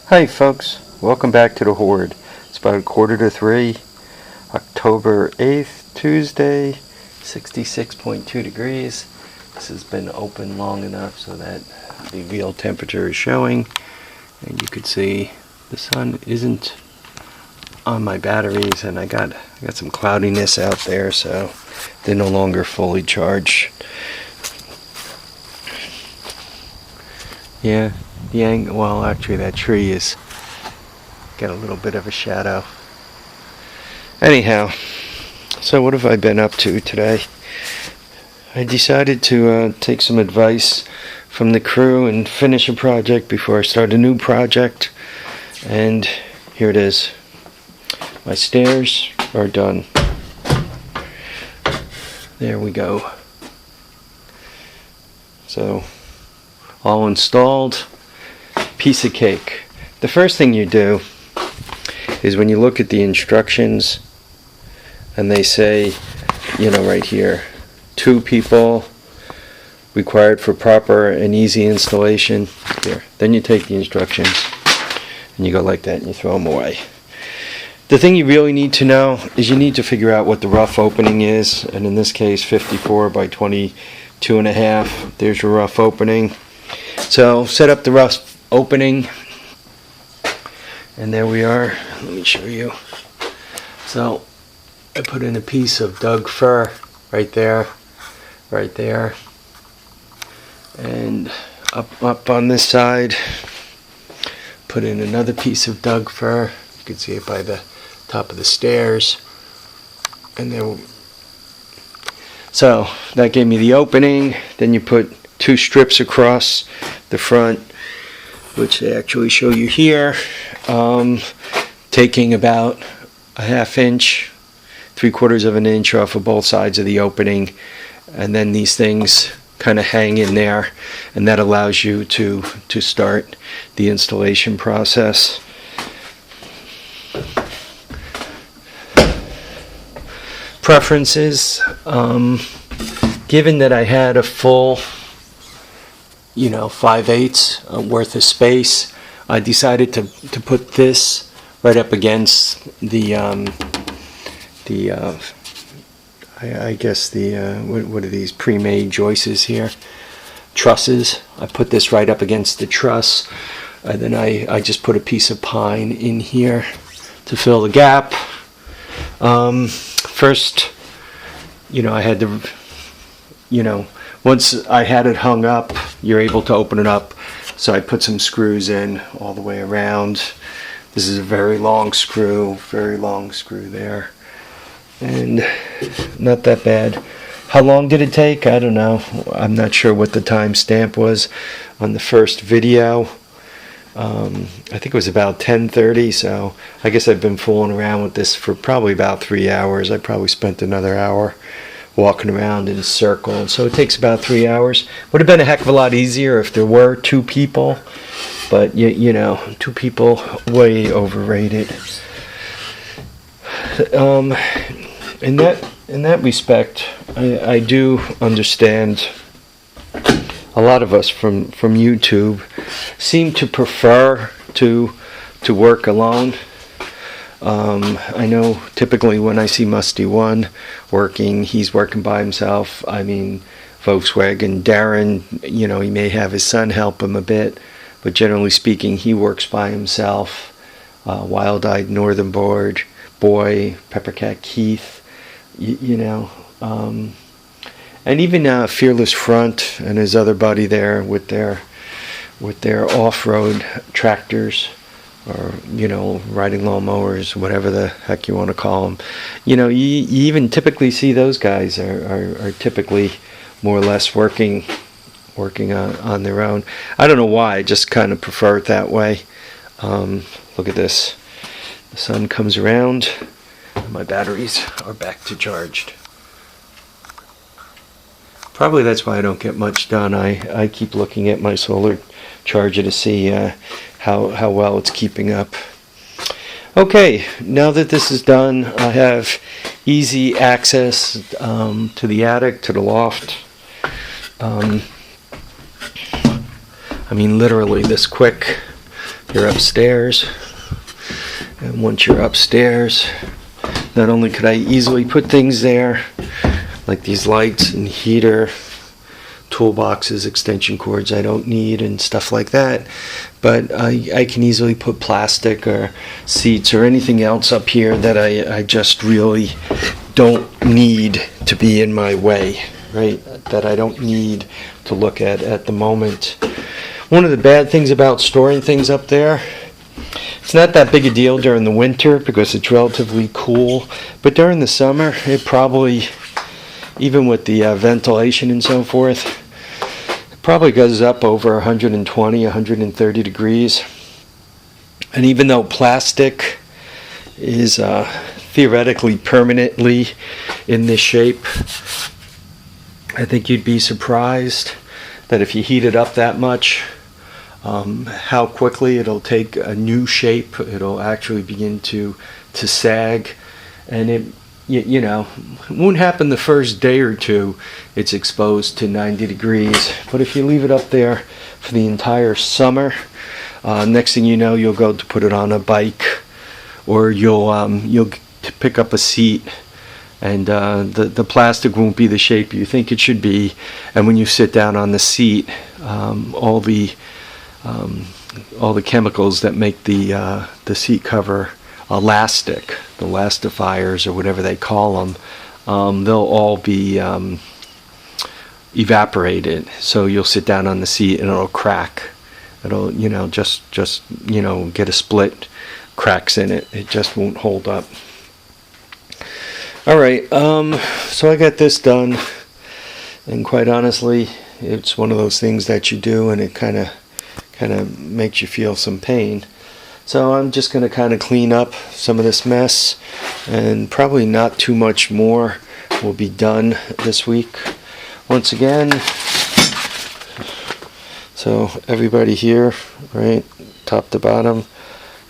Hi folks, welcome back to the Horde. It's about 2:45, October 8th, Tuesday, 66.2 degrees. This has been open long enough so that the real temperature is showing, and you could see the sun isn't on my batteries, and I got some cloudiness out there, so they're no longer fully charged. Yeah, well, actually that tree is got a little bit of a shadow. Anyhow, so what have I been up to today? I decided to take some advice from the crew and finish a project before I start a new project, and here it is. My stairs are done. There we go. So all installed, piece of cake. The first thing you do is when you look at the instructions and they say, you know, right here, 2 people required for proper and easy installation. Here, then you take the instructions and you go like that and you throw them away. The thing you really need to know is you need to figure out what the rough opening is, and in this case 54 by 22.5. There's your rough opening. So set up the rough opening, and there we are. Let me show you. So I put in a piece of Douglas Fir right there, and up on this side put in another piece of Douglas Fir. You can see it by the top of the stairs, and then so that gave me the opening. Then you put 2 strips across the front, which they actually show you here, taking about a 1/2 inch, 3/4 of an inch off of both sides of the opening, and then these things kind of hang in there, and that allows you to start the installation process. Preferences, given that I had a full 5/8 worth of space, I decided to put this right up against the I guess what are these pre-made joists here? Trusses. I put this right up against the truss, and then I just put a piece of pine in here to fill the gap. First, I had to, once I had it hung up, you're able to open it up. So I put some screws in all the way around. This is a very long screw there. And not that bad. How long did it take? I don't know. I'm not sure what the time stamp was on the first video. I think it was about 10:30, so I guess I've been fooling around with this for probably about 3 hours. I probably spent another hour walking around in a circle, so it takes about 3 hours. Would have been a heck of a lot easier if there were 2 people, but 2 people, way overrated. In that respect, I do understand. A lot of us from YouTube seem to prefer to work alone. I know typically when I see Musty One working, he's working by himself. I mean, Volkswagen, Darren, he may have his son help him a bit, but generally speaking, he works by himself. Wild-Eyed Northern Boy, Peppercat Keith, and even Fearless Front and his other buddy there with their off-road tractors, or riding lawnmowers, whatever the heck you want to call them. You even typically see those guys are typically more or less working on their own. I don't know why, I just kind of prefer it that way. Look at this. The sun comes around, and my batteries are back to charged. Probably that's why I don't get much done. I keep looking at my solar charger to see how well it's keeping up. Okay, now that this is done, I have easy access to the attic, to the loft. I mean, literally this quick. you're upstairs. And once you're upstairs, not only could I easily put things there, like these lights and heater, toolboxes, extension cords I don't need and stuff like that, but I can easily put plastic or seats or anything else up here that I just really don't need to be in my way, right? That I don't need to look at the moment. One of the bad things about storing things up there, it's not that big a deal during the winter because it's relatively cool, but during the summer it probably, even with the ventilation and so forth, it probably goes up over 120, 130 degrees. And even though plastic is theoretically permanently in this shape, I think you'd be surprised that if you heat it up that much, how quickly it'll take a new shape. It'll actually begin to sag, and it won't happen the first day or two it's exposed to 90 degrees. But if you leave it up there for the entire summer, next thing you know, you'll go to put it on a bike, or you'll pick up a seat, and the plastic won't be the shape you think it should be. And when you sit down on the seat, all the chemicals that make the seat cover elastic, the elastifiers or whatever they call them, they'll all be evaporated. So you'll sit down on the seat and it'll crack. It'll just get a split, cracks in it. It just won't hold up. All right, so I got this done, and quite honestly, it's one of those things that you do and it kind of makes you feel some pain. So I'm just going to kind of clean up some of this mess, and probably not too much more will be done this week. Once again, so everybody here, right, top to bottom,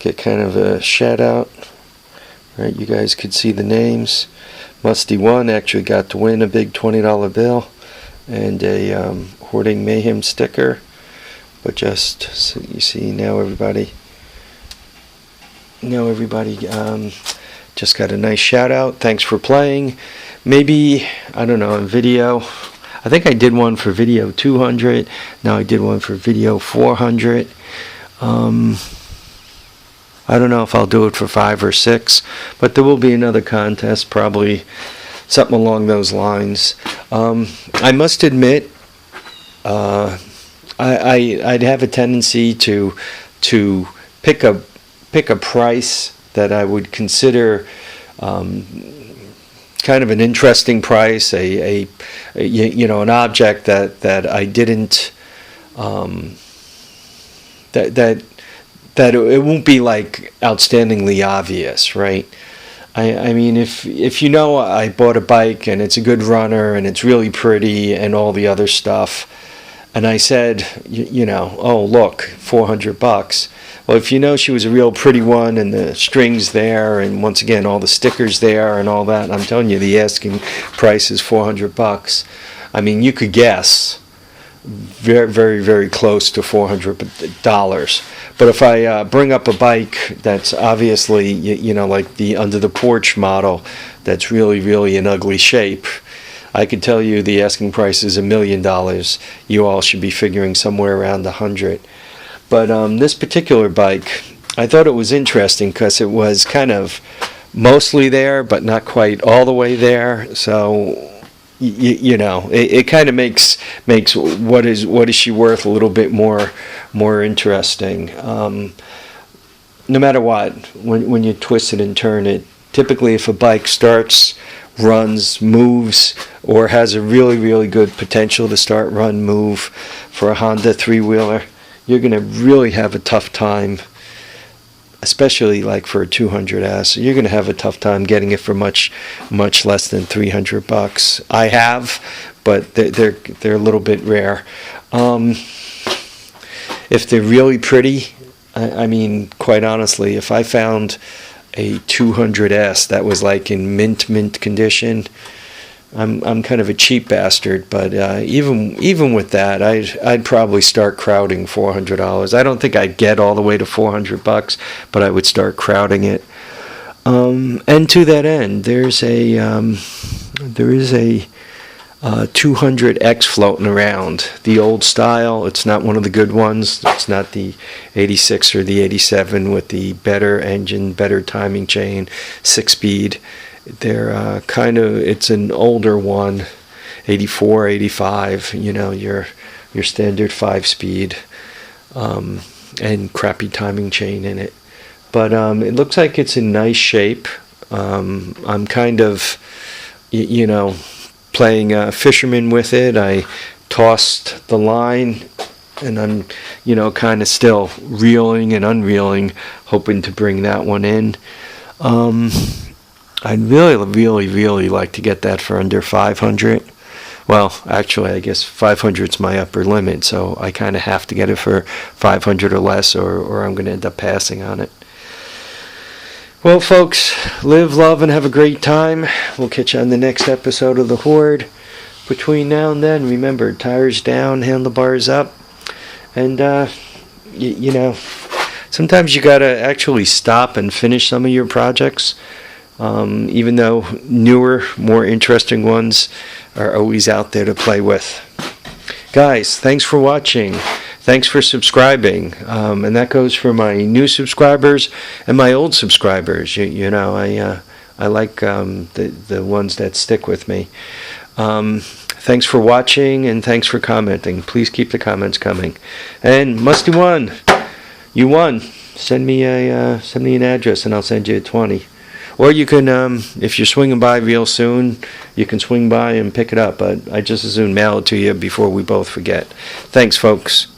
get kind of a shout out, right? You guys could see the names. Musty One actually got to win a big $20 bill and a Hoarding Mayhem sticker. But just so you see, now everybody just got a nice shout out. Thanks for playing. Maybe, I don't know, in video, I think I did one for video 200. Now I did one for video 400. I don't know if I'll do it for 5 or 6, but there will be another contest, probably something along those lines. I must admit, I'd have a tendency to pick a price that I would consider kind of an interesting price, an object that I didn't that it won't be like outstandingly obvious, right? I mean, if I bought a bike and it's a good runner and it's really pretty and all the other stuff, and I said, oh look, $400. Well, if she was a real pretty one and the strings there, and once again all the stickers there and all that, I'm telling you, the asking price is $400. I mean, you could guess very, very, very close to $400. But if I bring up a bike that's obviously, like the under the porch model, that's really, really in ugly shape, I could tell you the asking price is $1 million. You all should be figuring somewhere around 100. But this particular bike, I thought it was interesting because it was kind of mostly there, but not quite all the way there. So it kind of makes what is she worth a little bit more interesting. No matter what, when you twist it and turn it, typically if a bike starts, runs, moves, or has a really, really good potential to start, run, move for a Honda 3-wheeler, you're going to really have a tough time, especially like for a 200S. You're going to have a tough time getting it for much, much less than $300. I have, but they're a little bit rare. If they're really pretty, I mean, quite honestly, if I found a 200S that was like in mint condition, I'm kind of a cheap bastard, but even with that, I'd probably start crowding $400. I don't think I'd get all the way to $400, but I would start crowding it. And to that end, there is a 200X floating around. The old style. It's not one of the good ones. It's not the 86 or the 87 with the better engine, better timing chain, 6-speed. They're it's an older one, 84, 85, your standard 5-speed, and crappy timing chain in it. But it looks like it's in nice shape. I'm kind of, playing fisherman with it. I tossed the line, and I'm, kind of still reeling and unreeling, hoping to bring that one in. I'd really like to get that for under 500. Well, actually, I guess 500 is my upper limit, so I kind of have to get it for 500 or less, or I'm going to end up passing on it. Well, folks, live, love, and have a great time. We'll catch you on the next episode of The Horde. Between now and then, remember, tires down, handlebars up, and, sometimes you got to actually stop and finish some of your projects. Even though newer, more interesting ones are always out there to play with. Guys, thanks for watching. Thanks for subscribing. And that goes for my new subscribers and my old subscribers. I like the ones that stick with me. Thanks for watching, and thanks for commenting. Please keep the comments coming. And Musty One, you won. Send me an address, and I'll send you a 20. Or you can, if you're swinging by real soon, you can swing by and pick it up. But I just as soon mail it to you before we both forget. Thanks, folks.